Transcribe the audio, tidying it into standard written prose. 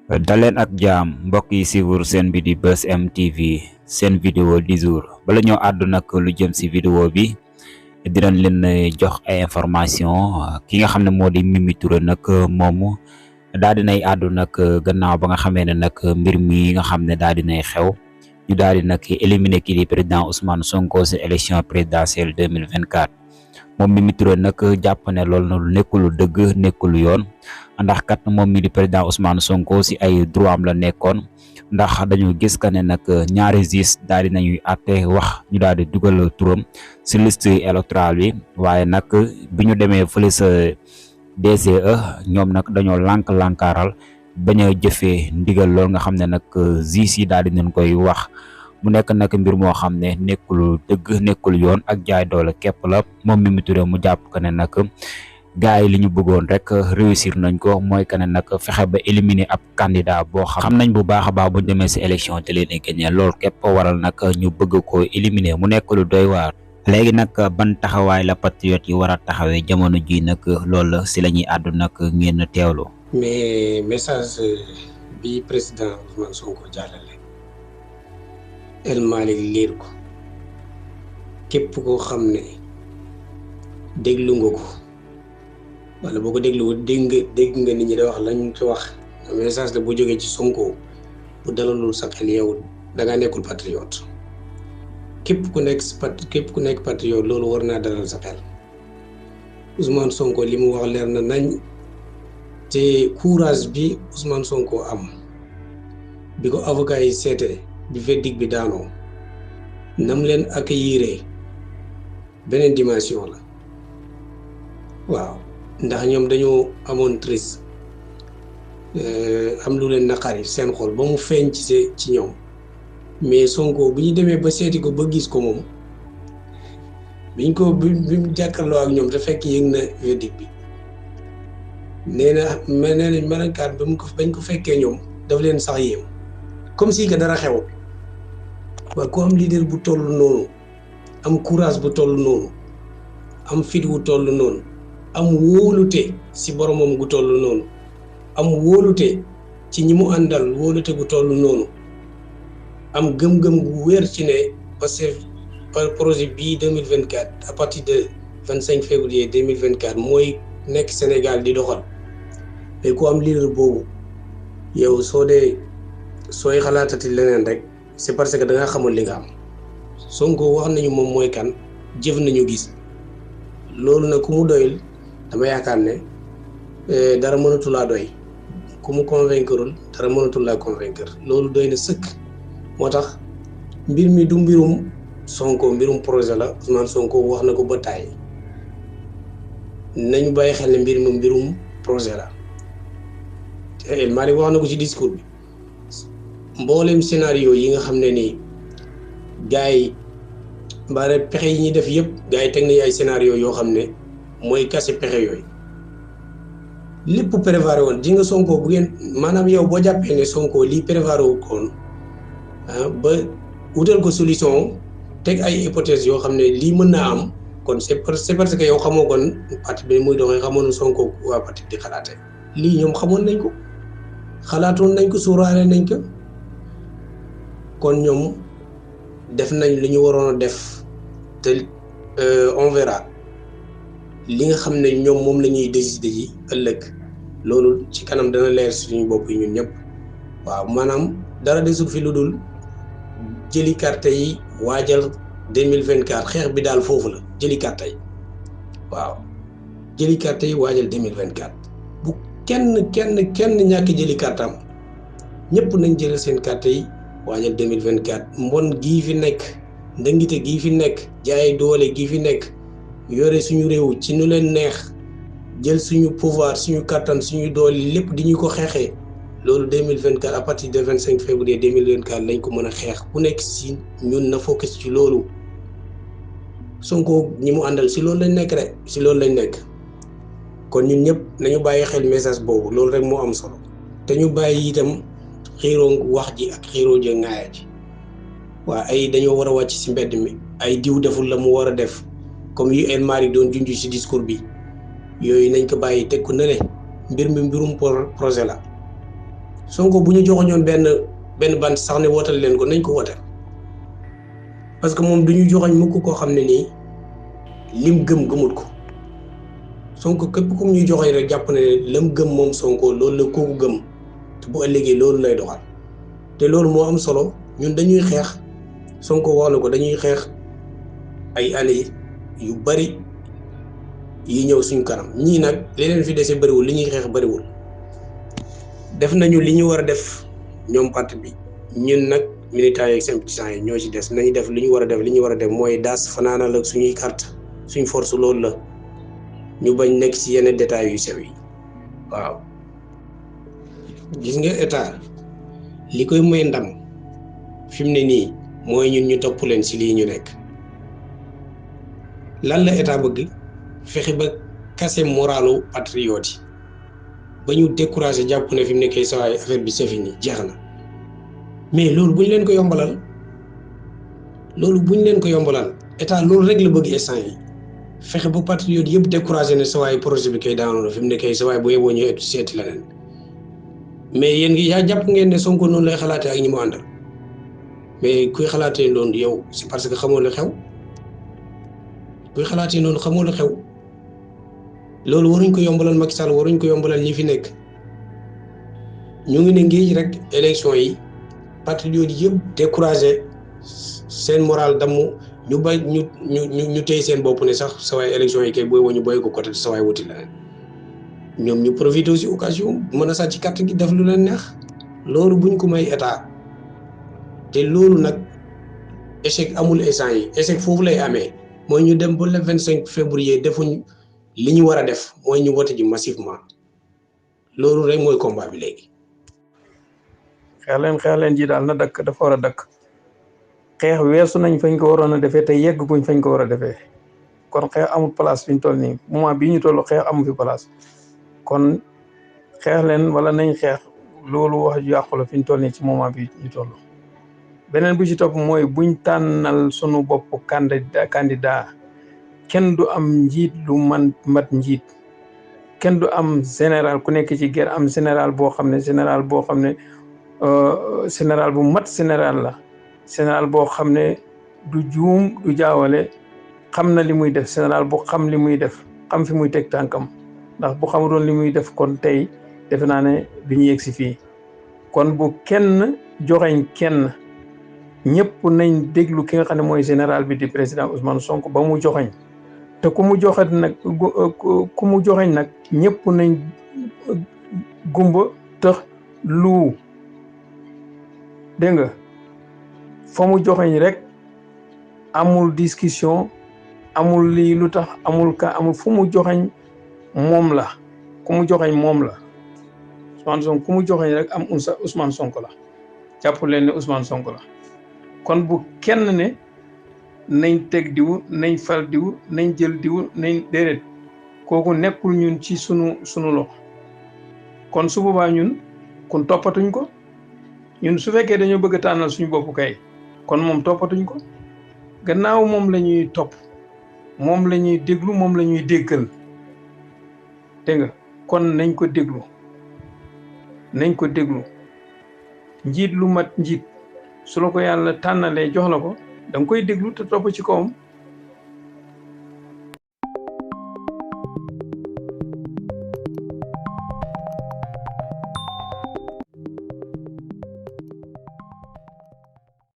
daleen ak jaam mbokk yi suivre seen bi di Buzz M TV seen vidéo du jour bala ñoo àddu nag lu jëm si vidéo bi dinañ leen jox ay information ki nga xam ne moo di Mimi Touré nag moomu daal dinay àddu nag gannaaw ba nga xamee ne nag mbir mi nga xam ne daal dinay xew ñu daal di nag éliminer kii di président Ousmane Sonko si élection présidentielle 2024 moom Mimi Touré nag jàpp ne loolu nekkul dëgg nekkul yoon ndax kat moom mi di président Ousmane Sonko si ay droit am la nekkoon ndax dañu gis que ne nag ñaari juge daal di nañuy àtte wax ñu daal di dugal turam si liste électorale bi waaye nag bi ñu demee fële sa DCE ñoom nag dañoo lànkaaral bañ a jëfee ndigal loolu nga xam ne nag juge yi daal di nañ koy wax mu nekk nag mbir moo xam ne nekkul dëgg nekkul yoon ak jaay doole képp la moom Mimi Touré mu jàpp que ne nag gaay yi li ñu bëggoon rek réussir nañ ko mooy que ne nag fexe ba éliminer ab candidat boo xam nañ bu baax a baax bu ñu demee si élection te leen gagné loolu képp waral nag ñu bëgg ko éliminer mu nekk lu doy waar. léegi nag ban taxawaay la patriote yi war a taxawee jamono ji nag loolu si la ñuy àddu nag ngeen teewlu. mais message bi président Ousmane Sonko jàllale El Malick liir ko képp koo xam ne déglu nga ko wala boo ko dégluwul dégg nga nit ñi da wax lañ ci wax message la bu jógee ci Sonko bu dalalul sa xel yow da ngaa nekkul patriote képp ku nekk patriote loolu war naa dalal sa xel Ousmane Sonko li mu wax leer na nañ te courage bi Ousmane Sonko am bi ko avocat yi seete bi verdict bi daanoo nam leen accueillir beneen dimension la waaw ndax ñoom dañoo amoon triste am lu leen naqari seen xol ba mu feeñ ci ñoom mais Sonko bu ñu demee ba seeti ko ba gis ko moom bi mu jàkkaarloo ak ñoom te fekk yëg na verdict bi nee nañ melenkaan bañ ko fekkee ñoom daf leen sax yéem comme si que dara xew waaye ku am leader bu toll noonu am courage bu toll noonu am fit bu toll noonu am wóolute si boromam gu toll noonu am wóolute ci ñi mu àndal wóolute gu toll noonu am gëm-gëm gu wér ci ne parce que par projet bii 2024 à partir de 25 février 2024 mooy nekk Sénégal di doxal mais ku am leader boobu yow sooy xalaatati leneen rek c'est parce que da nga xamul li nga am Sonko wax nañu moom mooy kan jëf nañu gis loolu nag ku mu doyul dama yaakaar ne dara mënatul laa doy ku mu convaincreul dara mënatul laa convaincre loolu doy na sëkk moo tax mbir mi du mbirum Sonko mbirum projet la Ousmane Sonko wax na ko ba tàyyi nañu bàyyi xel ne mbir mi mbirum projet la El Malick wax na ko ci discours bi mboolem scénario yi nga xam ne nii gars yi mbaare pexe yi ñuy def yëpp gars yi teg nañu ay scénario yoo xam ne mooy kase pexe yooyu lépp préparé woon ji nga Sonko bu ngeen maanaam yow boo jàppee ne Sonko lii préparé wu koon ba wutal ko solution teg ay hypothèses yoo xam ne lii mën naa am kon c'est parce que yow xamoo kon parti bi muy doxee xamoon Sonko waa parti di xalaate lii ñoom xamoon nañ ko xalaatoon nañ ko suuraale nañ ko kon ñoom def nañ li ñu waroon a def te on verra li nga xam ne ñoom moom la ñuy décider yi ëllëg loolu ci kanam dana leer suñu bopp yi ñun ñëpp waaw maanaam dara desul fi lu dul jëli carte yi waajal 2024 xeex bi daal foofu la jëli carte yi waaw jëli carte yi waajal 2024 bu kenn ñàkk jëli carte am ñëpp nañ jël seen carte yi waajal 2024 mbon gii fi nekk ndëngite gii fi nekk jaay doole gii fi nekk yore suñu réew ci nu leen neex jël suñu pouvoir suñu kattan suñu doole lépp di ñu ko xeexee loolu 2024 à partir de 25 février 2024 lañ ko mën a xeex ku nekk si ñun na focus ci loolu Sonko ñi mu àndal si loolu lañ nekk rek si loolu lañ nekk kon ñun ñëpp nañu bàyyi xel message boobu loolu rek moo am solo te ñu bàyyi itam xiiroo wax ji ak xiiroo ji ngaaya ji waa ay dañoo war a wàcc si mbedd mi ay diw deful la mu war a def comme yu El Malick doon junj si discours bi yooyu nañ ko bàyyi teg ko ne mbir mi mbirum projet la Sonko bu ñu joxoñoon benn bant sax ne wootal leen ko nañ ko woote parce que moom du ñu joxoñ mukk koo xam ne nii lim gëmut ko Sonko képp ku ñuy joxoñ rek jàpp ne lam gëm moom Sonko loolu la kooku gëm te bu ëllëgee loolu lay doxal te loolu moo am solo ñun dañuy xeex Sonko wax na ko dañuy xeex ay années yu bari yi ñëw suñ kanam ñii nag li leen fi dese bëriwul li ñuy xeex bëriwul def nañu li ñu war a def ñoom parti bi ñun nag militants yeeg sympathisants yi ñoo ci des nañu def li ñu war a def li ñu war a def mooy daas fanaanal ak suñuy carte suñ force loolu la ñu bañ nekk ci yenn détails yu sew yi waaw gis nga état li koy may ndam fi mu ne nii mooy ñun ñu topp leen ci lii ñu nekk lan la état bëgg fexe ba casser moralu patriote yi ba ñu découragé jàpp ne fi mu nekkee sawaay affaire bi c'est fini jeex na mais loolu bu ñu leen ko yombalal état loolu rek la bëgg instant yi fexe ba patriote yëpp découragé ne sawaay projet bi kay daanoon na fi mu nekkee sawaay bu yeboo ñu seeti leneen mais yéen ngi yaa jàpp ngeen ne Sonko noonu lay xalaatee ak ñi mu àndal mais kuy xalaatee loolu yow c'est parce que xamoo lu xew kuy xalaatee noonu xamoo lu xew loolu waruñ ko yombalal Macky Sall waruñ ko yombalal ñi fi nekk ñu ngi ne ngéej rek élection yi patriote yëpp découragé seen moral damm ñu bay ñu téy seen bopp ne sax sawaay élection yi kay booy wañu boy ko côté sawaay wuti leneen ñoom ñu profité aussi occasion mën a sàcc ci carte gi def lu leen neex loolu buñ ko may état te loolu nag échec amul instant yi échec foofu lay amee mooy ñu dem ba le 25 février defuñ li ñu war a def mooy ñu voté ji massivement loolu rek mooy combat bi léegi. xeex leen ji daal na dakk dafa war a dakk xeex weesu nañ fañ ko waroon a defee te yegg guñ fañ ko war a defee kon xeex amul place fi ñu toll nii moment bii ñu toll xeex amu fi place kon xeex leen wala nañ xeex loolu wax ju yàqu la fi ñu toll nii ci moment bi ñu toll. beneen bu ci topp mooy buñ tànnal sunu bopp candidat kenn du am njiit lu mat njiit kenn du am général ku nekk ci guerre am général boo xam ne général bu mat général la général boo xam ne du juum du jaawale xam na li muy def général bu xam li muy def xam fi muy teg tànkam ndax bu xamutoon li muy def kon tey defe naa ne du ñu yegg si fii kon bu kenn joxeñ kenn ñëpp nañ déglu ki nga xam ne mooy général bi di président Ousmane Sonko ba mu joxeñ te ku mu joxeñ nag ñëpp nañ gumba tëx lu dégg nga fa mu joxeñ rek amul discussion amul lii lu tax amul fu mu joxeñ moom la ku mu joxeñ moom la Ousmane Sonko ku mu joxeñ rek am Ousmane Sonko la jàpp leen ne Ousmane Sonko la kon bu kenn ne nañ teg diw nañ fal diw nañ jël diw nañ déedéet kooku nekkul ñun ci sunu loxo kon su boobaa ñun kon toppatuñ ko ñun su fekkee dañoo bëgg a tànnal suñu bopp kay kon moom toppatuñ ko gannaaw moom la ñuy topp moom la ñuy déglu moom la ñuy déggal dégg nga kon nañ ko déglu njiit lu mat njiit su la ko yàlla tànnalee jox la ko da nga koy déglu te topp ci kawam